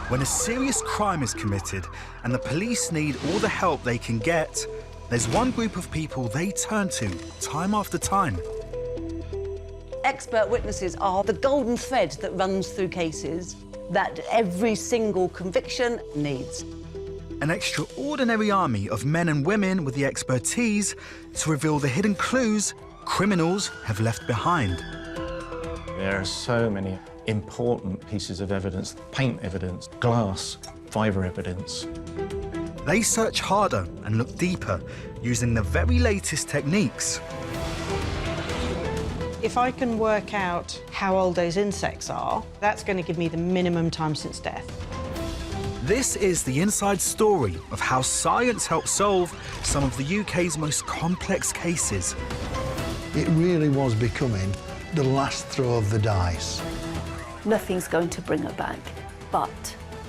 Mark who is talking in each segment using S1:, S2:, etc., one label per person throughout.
S1: When a serious crime is committed and the police need all the help they can get, there's one group of people they turn to time after time.
S2: Expert witnesses are the golden thread that runs through cases that every single conviction needs.
S1: An extraordinary army of men and women with the expertise to reveal the hidden clues criminals have left behind.
S3: There are so many important pieces of evidence: paint evidence, glass, fibre evidence.
S1: They search harder and look deeper using the very latest techniques.
S4: If I can work out how old those insects are, that's going to give me the minimum time since death.
S1: This is the inside story of how science helps solve some of the UK's most complex cases.
S5: It really was becoming the last throw of the dice.
S6: Nothing's going to bring her back, but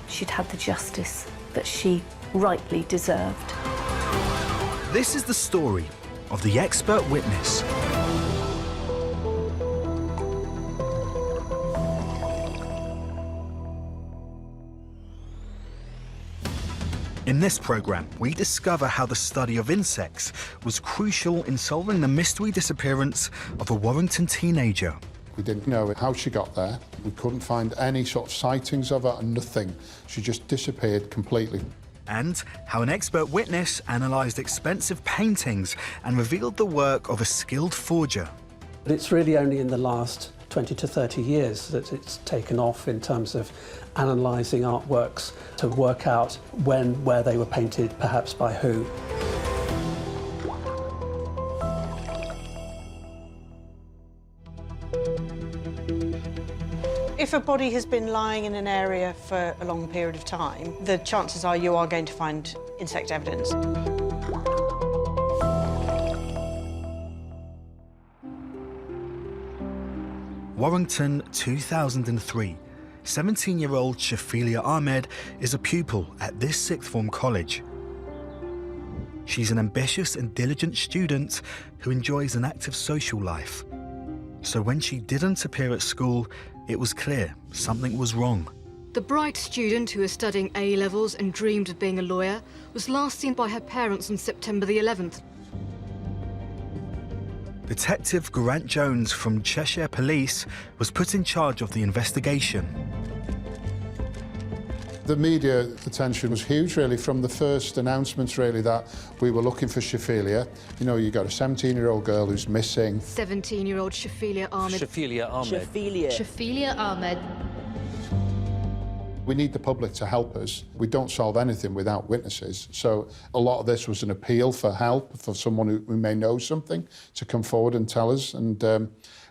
S6: she'd had the justice that she rightly deserved.
S1: This is the story of the expert witness. In this programme, we discover how the study of insects was crucial in solving the mystery disappearance of a Warrington teenager.
S7: We didn't know how she got there. We couldn't find any sort of sightings of her, and nothing. She just disappeared completely.
S1: And how an expert witness analysed expensive paintings and revealed the work of a skilled forger.
S8: It's really only in the last 20 to 30 years that it's taken off in terms of analysing artworks to work out when, where they were painted, perhaps by who.
S4: If a body has been lying in an area for a long period of time, the chances are you are going to find insect evidence.
S1: Warrington, 2003. 17-year-old Shaila Ahmed is a pupil at this sixth form college. She's an ambitious and diligent student who enjoys an active social life. So when she didn't appear at school, it was clear something was wrong.
S9: The bright student who was studying A-levels and dreamed of being a lawyer was last seen by her parents on September the 11th.
S1: Detective Grant Jones from Cheshire Police was put in charge of the investigation.
S7: The media attention was huge, really, from the first announcements, really, that we were looking for Shaila. You know, you got a 17-year-old girl who's missing.
S9: 17-year-old Shaila Ahmed.
S10: Shaila Ahmed.
S7: We need the public to help us. We don't solve anything without witnesses. So a lot of this was an appeal for help, for someone who may know something, to come forward and tell us. And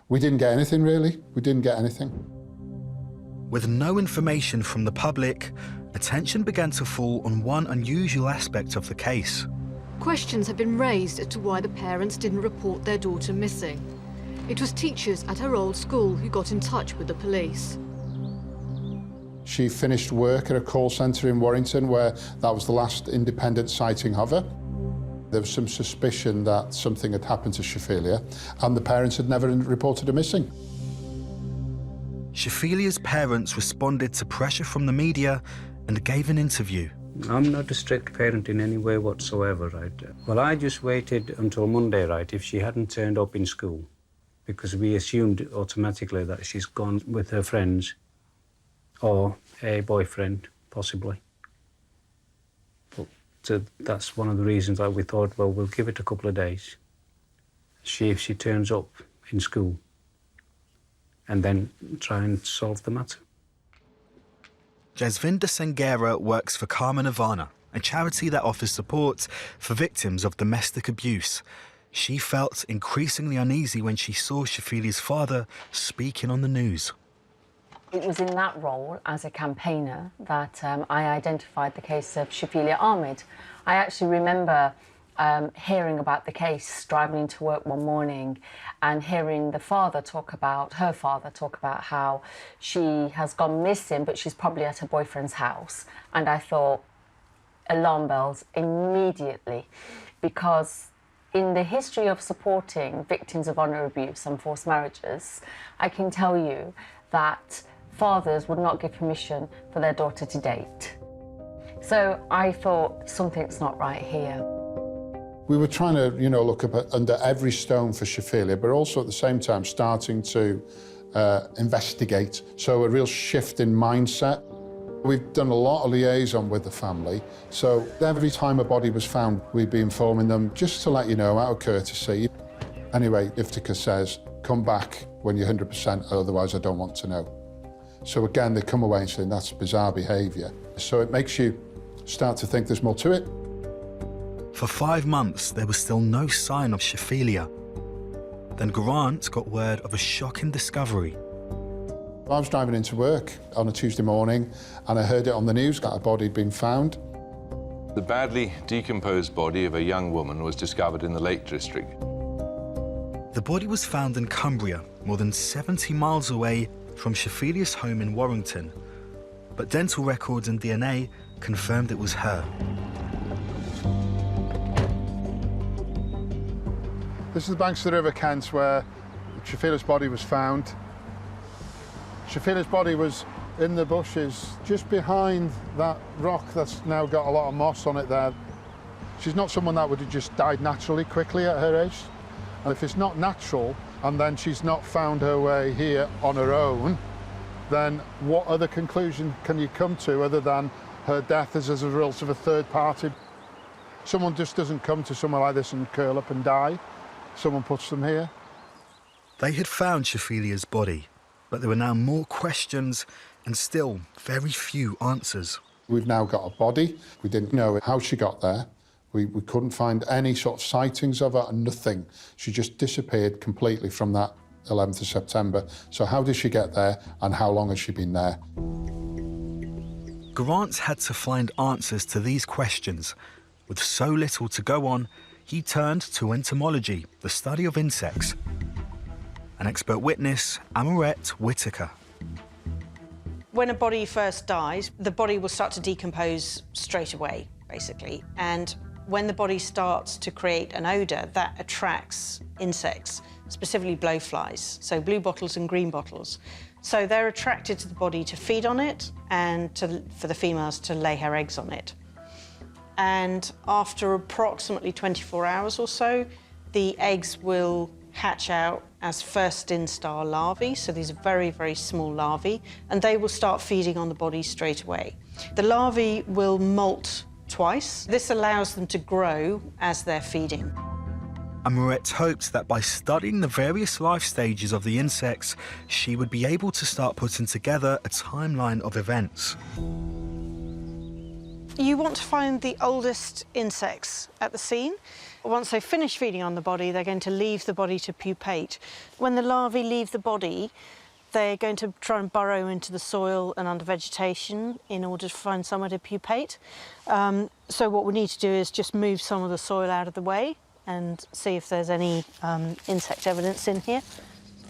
S7: we didn't get anything, really. We didn't get anything.
S1: With no information from the public, attention began to fall on one unusual aspect of the case.
S9: Questions have been raised as to why the parents didn't report their daughter missing. It was teachers at her old school who got in touch with the police.
S7: She finished work at a call centre in Warrington, where that was the last independent sighting of her. There was some suspicion that something had happened to Shaila, and the parents had never reported her missing.
S1: Shafilia's parents responded to pressure from the media and gave an interview.
S11: I'm not a strict parent in any way whatsoever, right? Well, I just waited until Monday, right, if she hadn't turned up in school, because we assumed automatically that she's gone with her friends or a boyfriend, possibly. But that's one of the reasons that we thought, well, we'll give it a couple of days, see if she turns up in school, and then try and solve the matter.
S1: Jasvinda Sangera works for Karma Nirvana, a charity that offers support for victims of domestic abuse. She felt increasingly uneasy when she saw Shafilia's father speaking on the news.
S12: It was in that role as a campaigner that I identified the case of Shaila Ahmed. I actually remember hearing about the case, driving into work one morning and hearing her father talk about how she has gone missing, but she's probably at her boyfriend's house. And I thought, alarm bells immediately, because in the history of supporting victims of honour abuse and forced marriages, I can tell you that fathers would not give permission for their daughter to date. So I thought, something's not right here.
S7: We were trying to, look up under every stone for Shafilia, but also at the same time starting to investigate. So a real shift in mindset. We've done a lot of liaison with the family, so every time a body was found, we'd be informing them, just to let you know, out of courtesy. Anyway, Iftika says, come back when you're 100%, otherwise I don't want to know. So again, they come away and say, that's bizarre behaviour. So it makes you start to think there's more to it.
S1: For 5 months, there was still no sign of Shafilia. Then Grant got word of a shocking discovery.
S7: I was driving into work on a Tuesday morning and I heard it on the news that a body had been found.
S13: The badly decomposed body of a young woman was discovered in the Lake District.
S1: The body was found in Cumbria, more than 70 miles away from Shafilia's home in Warrington. But dental records and DNA confirmed it was her.
S7: This is the banks of the River Kent where Shafilia's body was found. Shafilia's body was in the bushes just behind that rock that's now got a lot of moss on it there. She's not someone that would have just died naturally quickly at her age. And if it's not natural and then she's not found her way here on her own, then what other conclusion can you come to other than her death is as a result of a third party? Someone just doesn't come to somewhere like this and curl up and die. Someone puts them here.
S1: They had found Shafilia's body, but there were now more questions and still very few answers.
S7: We've now got a body. We didn't know how she got there. We couldn't find any sort of sightings of her, nothing. She just disappeared completely from that 11th of September. So how did she get there and how long has she been there?
S1: Grant had to find answers to these questions. With so little to go on, he turned to entomology, the study of insects. An expert witness, Amorette Whitaker.
S4: When a body first dies, the body will start to decompose straight away, basically. And when the body starts to create an odour, that attracts insects, specifically blowflies, so blue bottles and green bottles. So they're attracted to the body to feed on it and for the females to lay her eggs on it. And after approximately 24 hours or so, the eggs will hatch out as first instar larvae, so these are very, very small larvae, and they will start feeding on the body straight away. The larvae will molt twice. This allows them to grow as they're feeding.
S1: Amorette hoped that by studying the various life stages of the insects, she would be able to start putting together a timeline of events.
S4: You want to find the oldest insects at the scene. Once they finish feeding on the body, they're going to leave the body to pupate. When the larvae leave the body, they're going to try and burrow into the soil and under vegetation in order to find somewhere to pupate. So what we need to do is just move some of the soil out of the way and see if there's any insect evidence in here.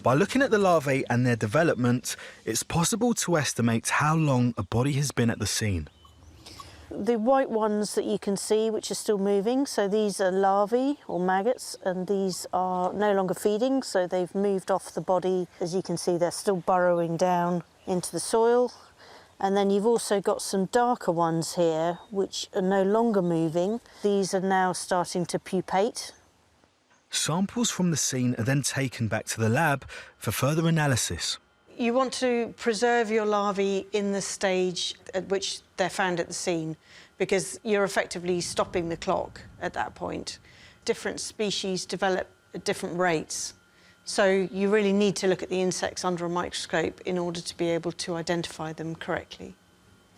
S1: By looking at the larvae and their development, it's possible to estimate how long a body has been at the scene.
S4: The white ones that you can see, which are still moving, so these are larvae or maggots, and these are no longer feeding, so they've moved off the body. As you can see, they're still burrowing down into the soil. And then you've also got some darker ones here, which are no longer moving. These are now starting to pupate.
S1: Samples from the scene are then taken back to the lab for further analysis.
S4: You want to preserve your larvae in the stage at which they're found at the scene, because you're effectively stopping the clock at that point. Different species develop at different rates, so you really need to look at the insects under a microscope in order to be able to identify them correctly.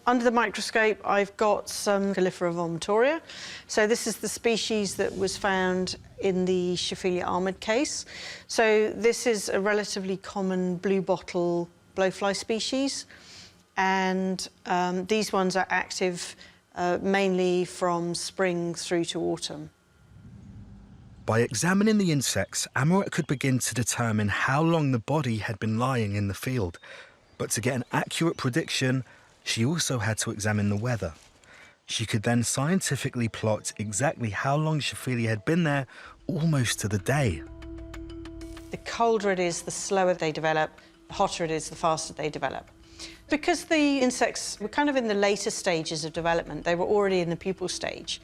S4: Under the microscope, I've got some Califera vomitoria. So this is the species that was found in the Shafilia Ahmed case. So this is a relatively common blue bottle blowfly species. And these ones are active mainly from spring through to autumn.
S1: By examining the insects, Amorette could begin to determine how long the body had been lying in the field. But to get an accurate prediction, she also had to examine the weather. She could then scientifically plot exactly how long Shafilia had been there, almost to the day.
S4: The colder it is, the slower they develop. The hotter it is, the faster they develop. Because the insects were kind of in the later stages of development, they were already in the pupal stage.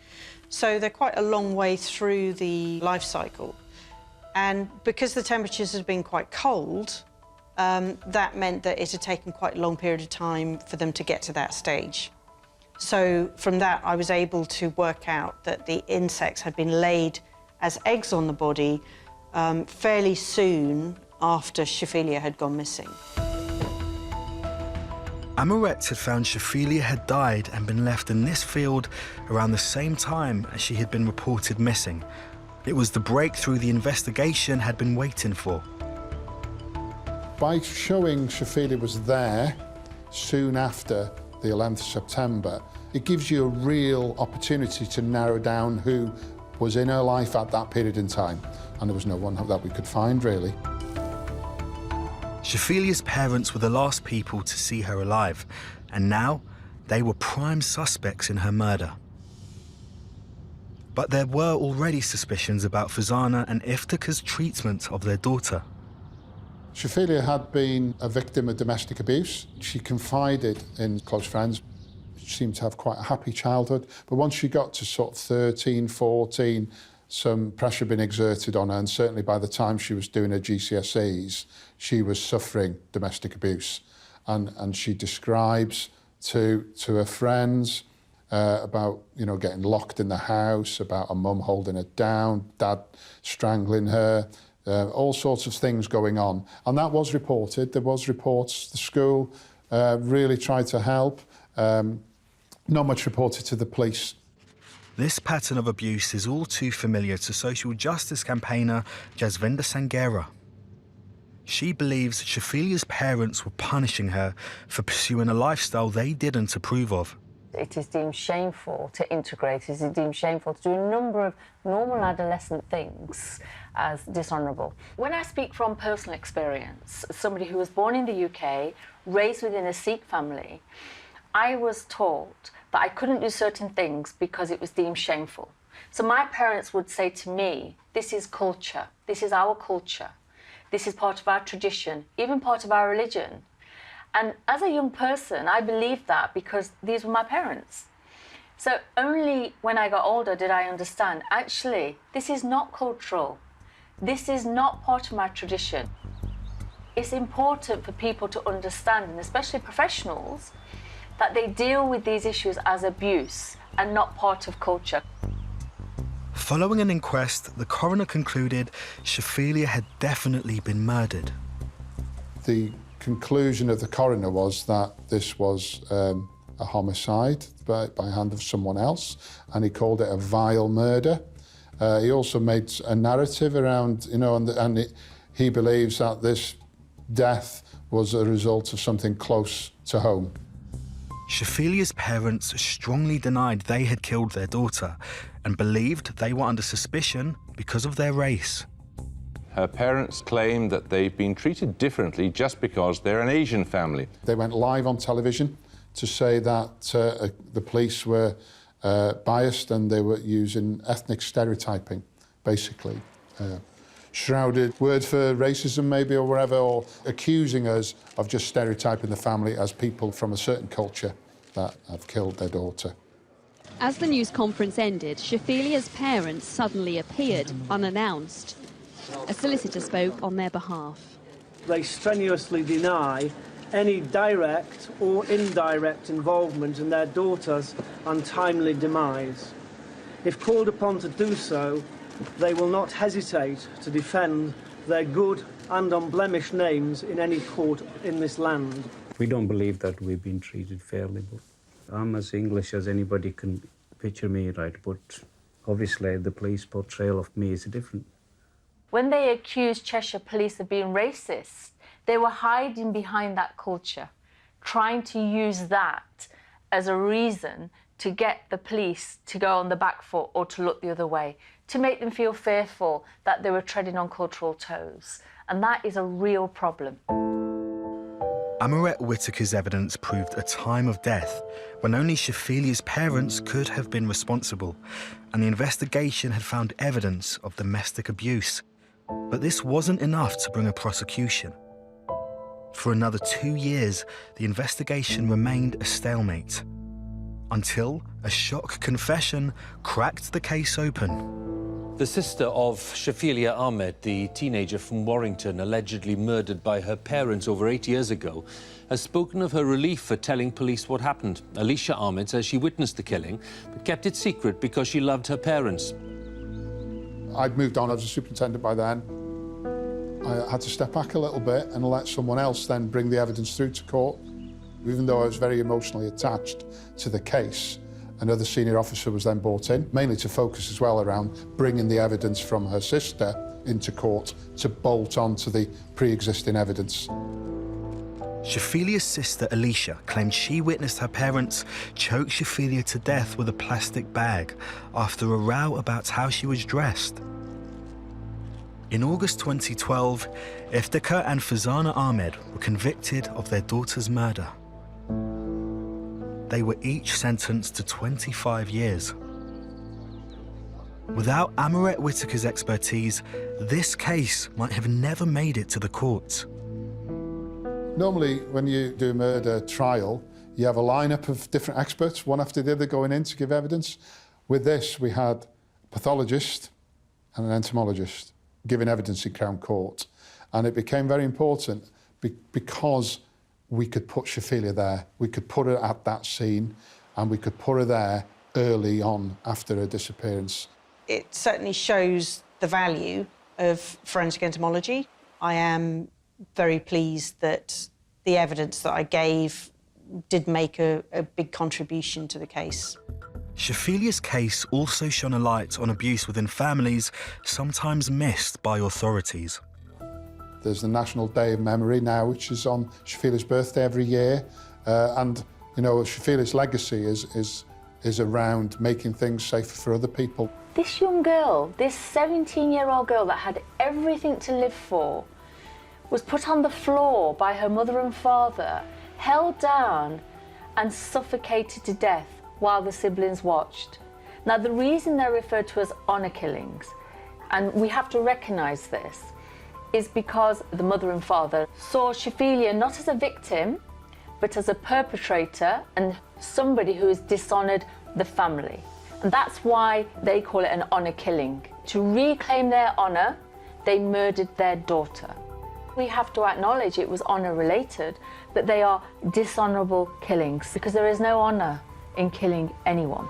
S4: So they're quite a long way through the life cycle. And because the temperatures had been quite cold, that meant that it had taken quite a long period of time for them to get to that stage. So from that, I was able to work out that the insects had been laid as eggs on the body fairly soon after Shafilia had gone missing.
S1: Amoret had found Shafilia had died and been left in this field around the same time as she had been reported missing. It was the breakthrough the investigation had been waiting for.
S7: By showing Shafilia was there soon after the 11th of September, it gives you a real opportunity to narrow down who was in her life at that period in time. And there was no one that we could find, really.
S1: Shafilia's parents were the last people to see her alive, and now they were prime suspects in her murder. But there were already suspicions about Fazana and Iftika's treatment of their daughter.
S7: Shafilia had been a victim of domestic abuse. She confided in close friends. She seemed to have quite a happy childhood. But once she got to sort of 13, 14, some pressure had been exerted on her, and certainly by the time she was doing her GCSEs, she was suffering domestic abuse. And she describes to her friends about, you know, getting locked in the house, about her mum holding her down, dad strangling her, all sorts of things going on. And that was reported. There was reports. The school really tried to help. Not much reported to the police.
S1: This pattern of abuse is all too familiar to social justice campaigner Jasvinder Sangera. She believes Shafilia's parents were punishing her for pursuing a lifestyle they didn't approve of.
S12: It is deemed shameful to integrate, it is deemed shameful to do a number of normal adolescent things as dishonourable. When I speak from personal experience, somebody who was born in the UK, raised within a Sikh family, I was taught that I couldn't do certain things because it was deemed shameful. So my parents would say to me, this is culture, this is our culture, this is part of our tradition, even part of our religion. And as a young person, I believed that because these were my parents. So only when I got older did I understand, actually, this is not cultural. This is not part of my tradition. It's important for people to understand, and especially professionals, that they deal with these issues as abuse and not part of culture.
S1: Following an inquest, the coroner concluded Shafilia had definitely been murdered.
S7: The conclusion of the coroner was that this was a homicide by hand of someone else, and he called it a vile murder. He also made a narrative around, you know, he believes that this death was a result of something close to home.
S1: Shafilia's parents strongly denied they had killed their daughter and believed they were under suspicion because of their race.
S13: Her parents claim that they've been treated differently just because they're an Asian family.
S7: They went live on television to say that the police were biased and they were using ethnic stereotyping, basically. Shrouded word for racism, maybe, or whatever, or accusing us of just stereotyping the family as people from a certain culture that have killed their daughter.
S14: As the news conference ended, Shafilia's parents suddenly appeared, unannounced. A solicitor spoke on their behalf.
S15: They strenuously deny any direct or indirect involvement in their daughter's untimely demise. If called upon to do so, they will not hesitate to defend their good and unblemished names in any court in this land.
S11: We don't believe that we've been treated fairly, but I'm as English as anybody can picture me, right? But obviously the police portrayal of me is different.
S12: When they accused Cheshire Police of being racist, they were hiding behind that culture, trying to use that as a reason to get the police to go on the back foot or to look the other way, to make them feel fearful that they were treading on cultural toes. And that is a real problem.
S1: Amoret Whitaker's evidence proved a time of death when only Shafilia's parents could have been responsible, and the investigation had found evidence of domestic abuse. But this wasn't enough to bring a prosecution. For another 2 years, the investigation remained a stalemate, until a shock confession cracked the case open.
S16: The sister of Shaila Ahmed, the teenager from Warrington allegedly murdered by her parents over 8 years ago, has spoken of her relief for telling police what happened. Alicia Ahmed says she witnessed the killing, but kept it secret because she loved her parents.
S7: I'd moved on as a superintendent by then. I had to step back a little bit and let someone else then bring the evidence through to court. Even though I was very emotionally attached to the case, another senior officer was then brought in, mainly to focus as well around bringing the evidence from her sister into court to bolt onto the pre-existing evidence.
S1: Shafilia's sister, Alicia, claimed she witnessed her parents choke Shafilia to death with a plastic bag after a row about how she was dressed. In August 2012, Iftikhar and Fazana Ahmed were convicted of their daughter's murder. They were each sentenced to 25 years. Without Amaret Whitaker's expertise, this case might have never made it to the courts.
S7: Normally, when you do a murder trial, you have a lineup of different experts, one after the other, going in to give evidence. With this, we had a pathologist and an entomologist giving evidence in Crown Court. And it became very important because we could put Shafilia there. We could put her at that scene, and we could put her there early on after her disappearance.
S4: It certainly shows the value of forensic entomology. I am very pleased that the evidence that I gave did make a big contribution to the case.
S1: Shafilia's case also shone a light on abuse within families, sometimes missed by authorities.
S7: There's the National Day of Memory now, which is on Shafilia's birthday every year. And, you know, Shafilia's legacy is around making things safer for other people.
S12: This young girl, this 17-year-old girl that had everything to live for, was put on the floor by her mother and father, held down and suffocated to death while the siblings watched. Now, the reason they're referred to as honour killings, and we have to recognise this, is because the mother and father saw Shafilia not as a victim, but as a perpetrator and somebody who has dishonoured the family. And that's why they call it an honour killing. To reclaim their honour, they murdered their daughter. We have to acknowledge it was honour related, but they are dishonourable killings because there is no honour in killing anyone.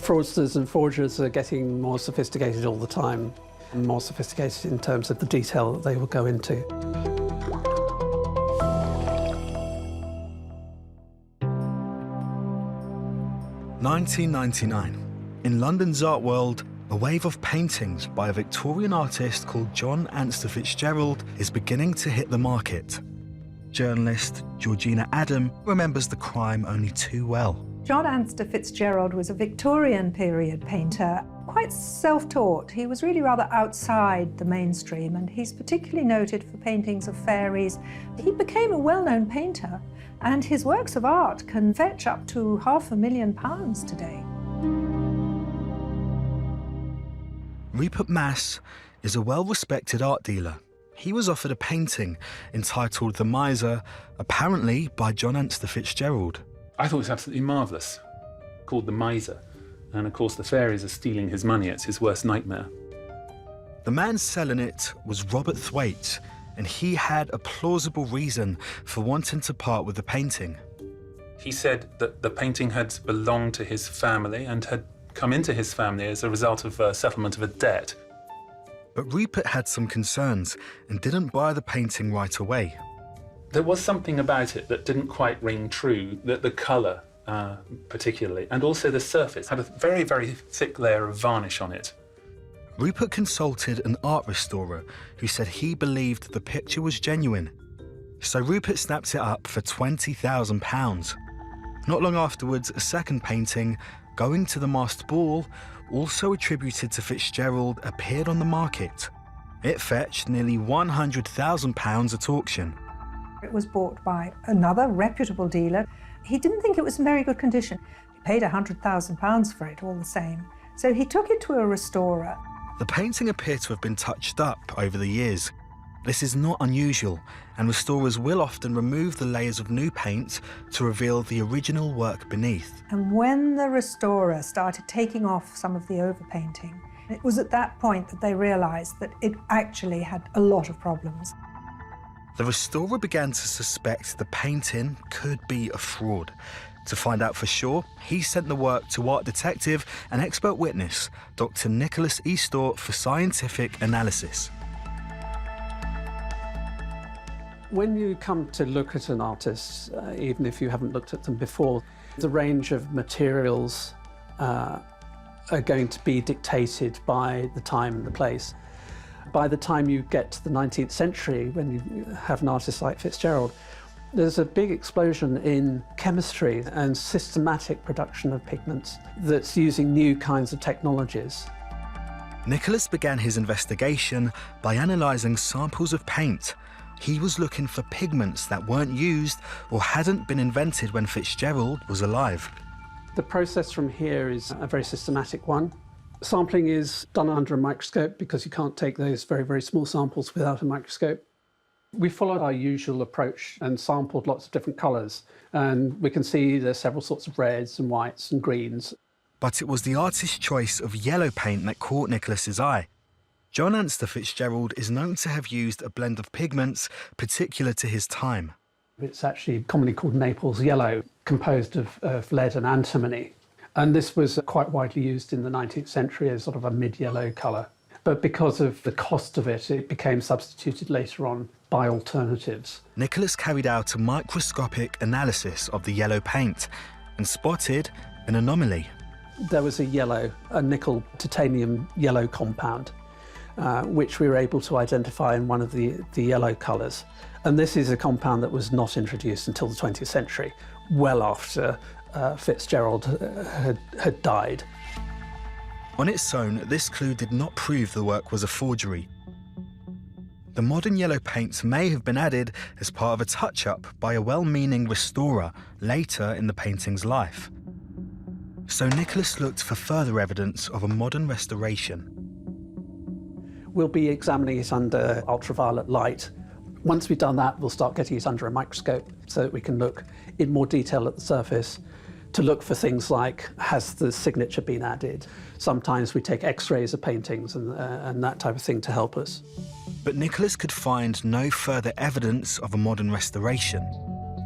S8: Fraudsters and forgers are getting more sophisticated all the time, and more sophisticated in terms of the detail that they will go into.
S1: (1999). In London's art world, a wave of paintings by a Victorian artist called John Anster Fitzgerald is beginning to hit the market. Journalist Georgina Adam remembers the crime only too well.
S17: John Anster Fitzgerald was a Victorian period painter, quite self-taught. He was really rather outside the mainstream, and he's particularly noted for paintings of fairies. He became a well-known painter, and his works of art can fetch up to £500,000 today.
S1: Rupert Mass is a well-respected art dealer. He was offered a painting entitled The Miser, apparently by John Anster Fitzgerald.
S18: I thought it was absolutely marvellous, called The Miser. And of course the fairies are stealing his money, it's his worst nightmare.
S1: The man selling it was Robert Thwaite, and he had a plausible reason for wanting to part with the painting.
S18: He said that the painting had belonged to his family and had come into his family as a result of a settlement of a debt.
S1: But Rupert had some concerns and didn't buy the painting right away.
S18: There was something about it that didn't quite ring true, that the colour particularly, and also the surface had a very, very thick layer of varnish on it.
S1: Rupert consulted an art restorer who said he believed the picture was genuine. So Rupert snapped it up for £20,000. Not long afterwards, a second painting, Going to the Masked Ball, also attributed to Fitzgerald, appeared on the market. It fetched nearly £100,000 at auction.
S17: It was bought by another reputable dealer. He didn't think it was in very good condition. He paid £100,000 for it all the same. So he took it to a restorer.
S1: The painting appeared to have been touched up over the years. This is not unusual, and restorers will often remove the layers of new paint to reveal the original work beneath.
S17: And when the restorer started taking off some of the overpainting, it was at that point that they realised that it actually had a lot of problems.
S1: The restorer began to suspect the painting could be a fraud. To find out for sure, he sent the work to art detective and expert witness, Dr. Nicholas Eastor, for scientific analysis.
S8: When you come to look at an artist, even if you haven't looked at them before, the range of materials are going to be dictated by the time and the place. By the time you get to the 19th century, when you have an artist like Fitzgerald, there's a big explosion in chemistry and systematic production of pigments that's using new kinds of technologies.
S1: Nicholas began his investigation by analysing samples of paint. He was looking for pigments that weren't used or hadn't been invented when Fitzgerald was alive.
S8: The process from here is a very systematic one. Sampling is done under a microscope because you can't take those very, very small samples without a microscope. We followed our usual approach and sampled lots of different colours, and we can see there's several sorts of reds and whites and greens.
S1: But it was the artist's choice of yellow paint that caught Nicholas's eye. John Anster Fitzgerald is known to have used a blend of pigments particular to his time.
S8: It's actually commonly called Naples yellow, composed of lead and antimony. And this was quite widely used in the 19th century as sort of a mid-yellow colour. But because of the cost of it, it became substituted later on by alternatives.
S1: Nicholas carried out a microscopic analysis of the yellow paint and spotted an anomaly.
S8: There was a nickel titanium yellow compound, which we were able to identify in one of the yellow colours. And this is a compound that was not introduced until the 20th century, well after Fitzgerald had died.
S1: On its own, this clue did not prove the work was a forgery. The modern yellow paints may have been added as part of a touch-up by a well-meaning restorer later in the painting's life. So Nicholas looked for further evidence of a modern restoration.
S8: We'll be examining it under ultraviolet light. Once we've done that, we'll start getting it under a microscope so that we can look in more detail at the surface to look for things like, has the signature been added? Sometimes we take x-rays of paintings and that type of thing to help us.
S1: But Nicholas could find no further evidence of a modern restoration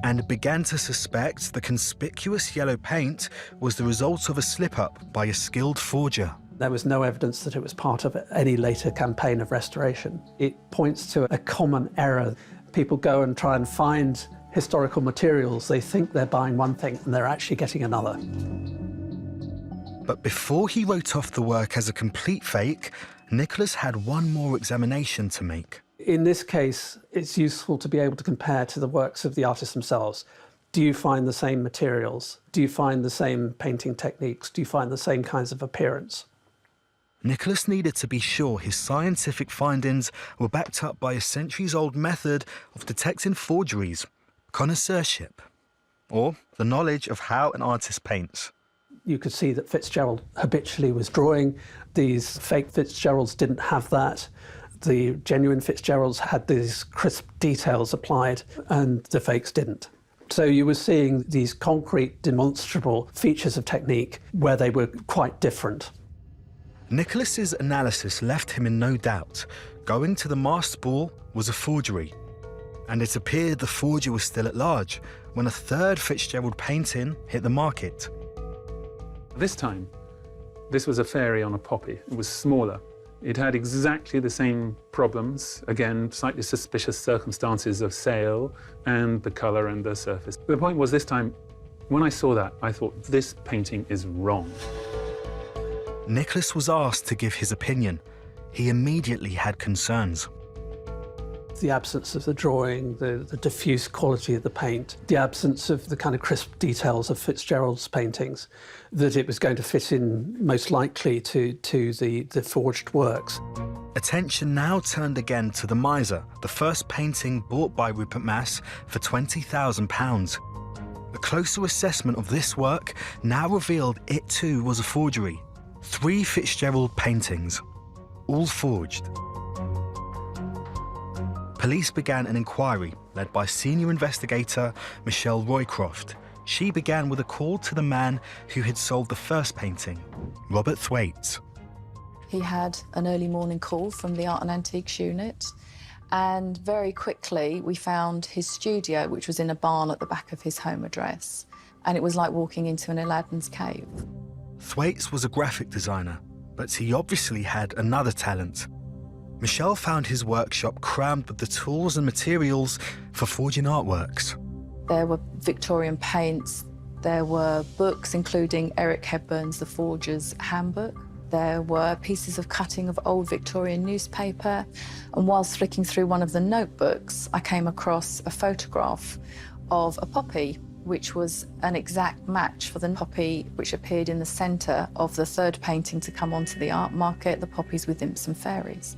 S1: and began to suspect the conspicuous yellow paint was the result of a slip-up by a skilled forger.
S8: There was no evidence that it was part of any later campaign of restoration. It points to a common error. People go and try and find historical materials. They think they're buying one thing and they're actually getting another.
S1: But before he wrote off the work as a complete fake, Nicholas had one more examination to make.
S8: In this case, it's useful to be able to compare to the works of the artists themselves. Do you find the same materials? Do you find the same painting techniques? Do you find the same kinds of appearance?
S1: Nicholas needed to be sure his scientific findings were backed up by a centuries-old method of detecting forgeries, connoisseurship, or the knowledge of how an artist paints.
S8: You could see that Fitzgerald habitually was drawing. These fake Fitzgeralds didn't have that. The genuine Fitzgeralds had these crisp details applied, and the fakes didn't. So you were seeing these concrete, demonstrable features of technique where they were quite different.
S1: Nicholas's analysis left him in no doubt. Going to the masked ball was a forgery, and it appeared the forger was still at large when a third Fitzgerald painting hit the market.
S18: This time, this was a fairy on a poppy. It was smaller. It had exactly the same problems, again, slightly suspicious circumstances of sale and the colour and the surface. The point was this time, when I saw that, I thought, this painting is wrong.
S1: Nicholas was asked to give his opinion. He immediately had concerns.
S8: The absence of the drawing, the diffuse quality of the paint, the absence of the kind of crisp details of Fitzgerald's paintings, that it was going to fit in most likely to the forged works.
S1: Attention now turned again to The Miser, the first painting bought by Rupert Mass for £20,000. A closer assessment of this work now revealed it too was a forgery. 3 Fitzgerald paintings, all forged. Police began an inquiry led by senior investigator Michelle Roycroft. She began with a call to the man who had sold the first painting, Robert Thwaites.
S19: He had an early morning call from the Art and Antiques unit, and very quickly we found his studio, which was in a barn at the back of his home address, and it was like walking into an Aladdin's cave.
S1: Thwaites was a graphic designer, but he obviously had another talent. Michelle found his workshop crammed with the tools and materials for forging artworks.
S19: There were Victorian paints, there were books including Eric Hepburn's The Forger's Handbook. There were pieces of cutting of old Victorian newspaper, and whilst flicking through one of the notebooks, I came across a photograph of a poppy, which was an exact match for the poppy which appeared in the centre of the third painting to come onto the art market, The Poppies with Imps and Fairies.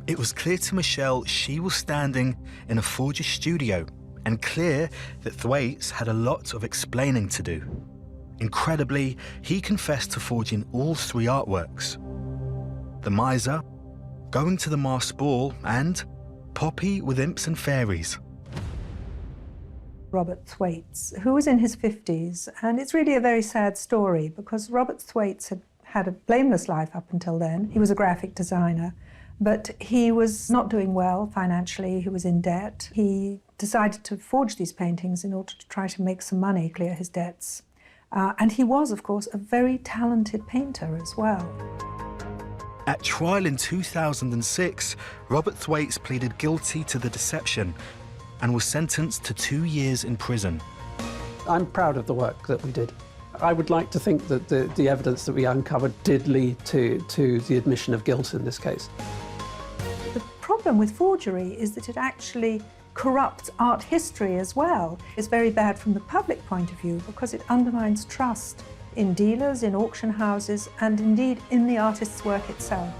S1: It was clear to Michelle she was standing in a forger's studio, and clear that Thwaites had a lot of explaining to do. Incredibly, he confessed to forging all 3 artworks: The Miser, Going to the Masked Ball, and Poppy with Imps and Fairies.
S17: Robert Thwaites, who was in his 50s, and it's really a very sad story because Robert Thwaites had had a blameless life up until then. He was a graphic designer, but he was not doing well financially. He was in debt. He decided to forge these paintings in order to try to make some money, clear his debts. And he was, of course, a very talented painter as well.
S1: At trial in 2006, Robert Thwaites pleaded guilty to the deception and was sentenced to 2 years in prison.
S8: I'm proud of the work that we did. I would like to think that the evidence that we uncovered did lead to the admission of guilt in this case.
S17: The problem with forgery is that it actually corrupts art history as well. It's very bad from the public point of view because it undermines trust in dealers, in auction houses, and indeed in the artist's work itself.